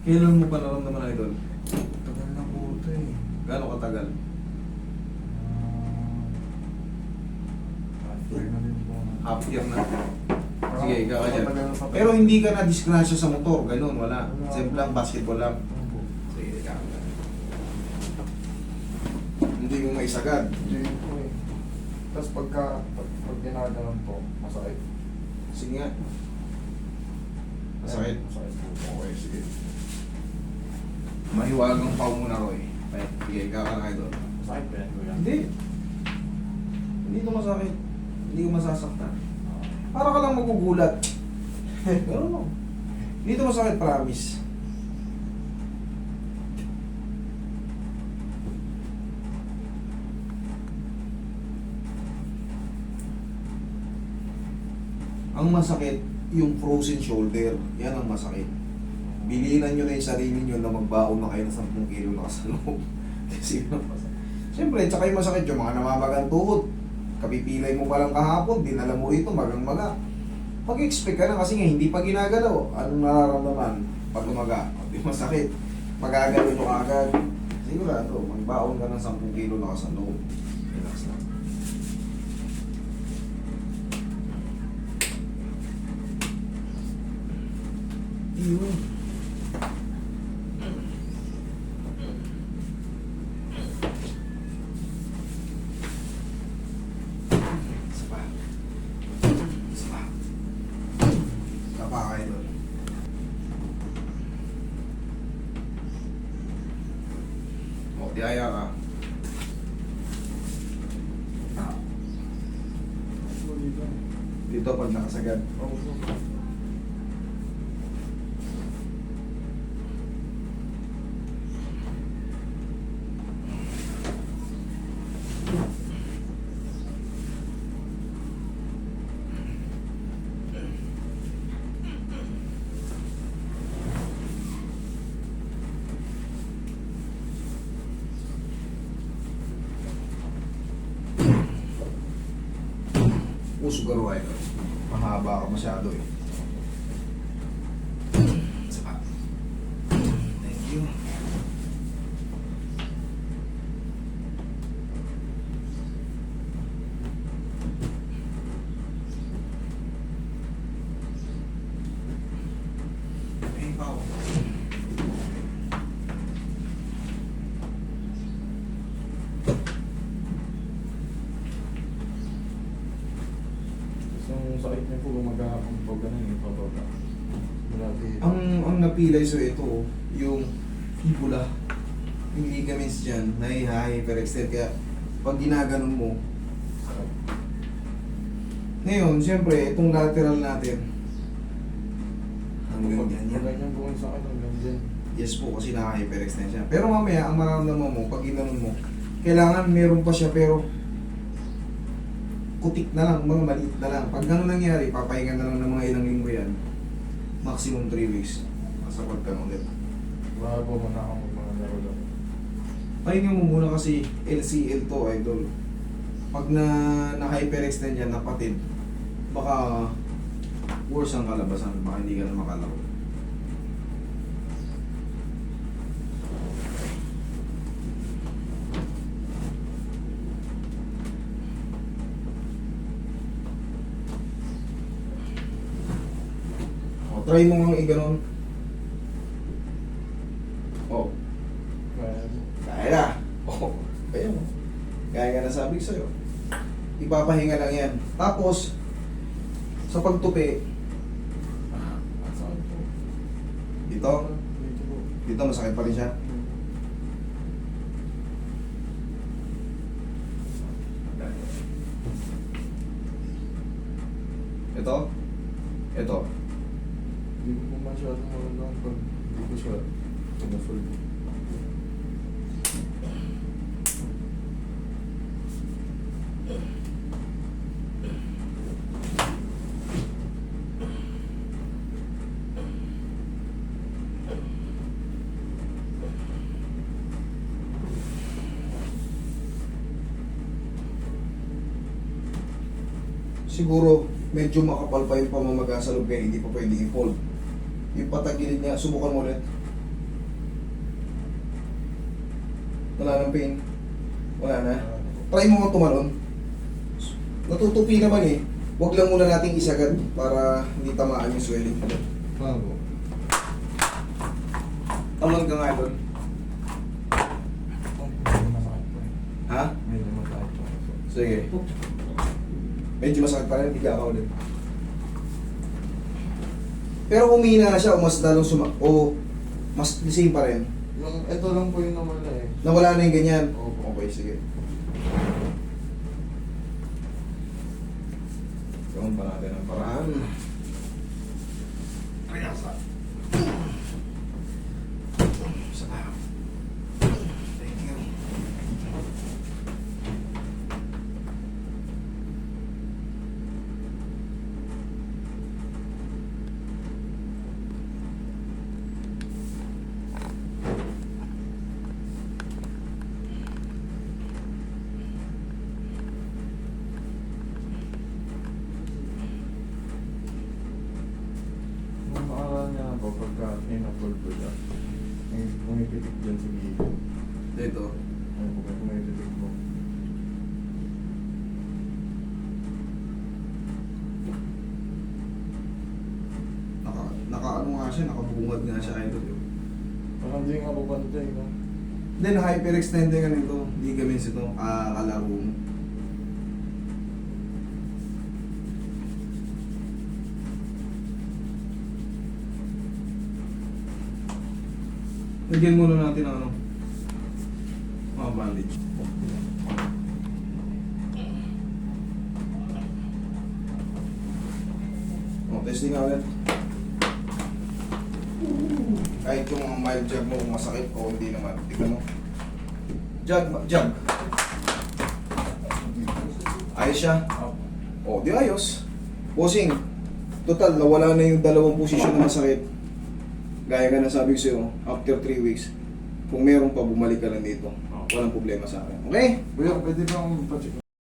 Kailan mo pa naramdaman, idol? Tagal na po ito eh. Gano'ng katagal? After na din po. Half year na. Sige, ikaw ka dyan. Matagal na pa. Pero hindi ka na disgrasya sa motor, ganun, wala. Wala. Simple lang, basketball lang. Opo. Sige, ikaw ka. Hindi mo maisagad. Hindi po eh. Tapos pag ginaganon po, masakit. Sige nga. Masakit. Masakit po. Okay, sige. Mahiwagang pao muna, Roy. Sige, ikaw ka na idol. Masakit ba yan, kuya? Hindi. Hindi ito masakit. Hindi ko masasaktan. Para ka lang magugulat. Pero no. Hindi ito masakit, promise. Ang masakit, yung frozen shoulder. Yan ang masakit. Bilinan nyo na yung sarili nyo na magbaon na kayo ng 10 kilo na kasaloob. Kasi yun ang masakit. Siyempre, tsaka yung masakit yung mga namamagang tuhod. Kapipilay mo pa lang kahapon, dinala mo rito, magang-maga. Mag-expect ka na kasi nga hindi pa ginagalaw. Anong nararamdaman pag umaga? Di masakit. Magagalaw nyo agad. Sigurado, magbaon ka ng 10 kilo na kasaloob. Relax lang. Yun. Isa pa. Isa pa. Kapakay doon. O, tiyaya ka. Dito pag nakasagad. Puso ka ruhay ka. Mahaba ka masyado eh. Isa pa. Thank you. Ay, pao. Yung sakit niya po, maghahapon po, ganun yung pababa. Ang napilay sa ito, yung fibula, yung ligaments dyan, hyperextend. Kaya pag ginaganon mo, ngayon, siyempre, itong lateral natin, hanggang dyan yan. Ganyan po yung sakit, hanggang dyan. Yes po, kasi naka-hyperextend siya. Pero mamaya, ang mararamdaman mo, pag ginanon mo, kailangan meron pa siya, pero kutik na lang, mga maliit na lang. Pag gano'n nangyari, papahinga na lang ng mga ilang linggo yan. Maximum 3 weeks. Masapag ka na ulit. Bago mo na ako mga laro. Pahinga mo muna kasi LCL to, idol. Pag na-hyperextend yan, napatid, baka worse ang kalabasan, baka hindi ka na makalaro. O, try mo nga i-ganon. O, kaya na. O, kaya mo. Kaya nga nasabi ko sa'yo. Ipapahinga lang yan. Tapos, sa pagtupi, Sakit po. dito, Dito po. dito masakit pa rin siya. Ito, ito. Hindi ko po masyadong maramdaman pag hindi ko siya tumufol. Siguro, medyo makapal pa yung pamamaga sa loob kaya hindi pa pwedeng i-fold. Yung patagilid niya, subukan mo ulit. Wala nang pain. Wala na. Try mo nga tumalon. Natutupi naman eh. Huwag lang muna nating isagad para hindi tamaan yung swelling. Paano po? Talon ka nga doon. Medyo masakit po. Ha? Medyo masakit po. Sige. Medyo masakit pa rin, higa ka ulit. Pero umina na siya o mas lalong o mas the same pa rin. Yung ito lang po yung nawala eh. Nawala na yung ganyan. Opo. Okay, sige. Gawin pa natin ang paraan. Kayasa. Thank you. Nung nakaraan niya po, pagka inapol ko siya, may pumipitik dyan sa gilid. Dito. Ano po, may pumipitik po. Naka ano nga siya, nakabungad nga siya idol. Parang hindi nga po pantay, no? Then hyperextending ka nito, ligaments ito, kalaro mo. Lagyan muna natin ang ano, mga bandage. O, testing nga ulit. Kahit yung mga mild jab mo kung masakit o hindi naman. Tignan mo. Jab, jab. Ayos siya. O, di ayos. Bossing, total, nawala na yung dalawang posisyon na masakit. Gaya ka na sabi ko sa'yo, after 3 weeks, kung meron pa, bumalik ka lang dito. Walang problema sa akin. Okay? Kuya, pwede ba akong pa-check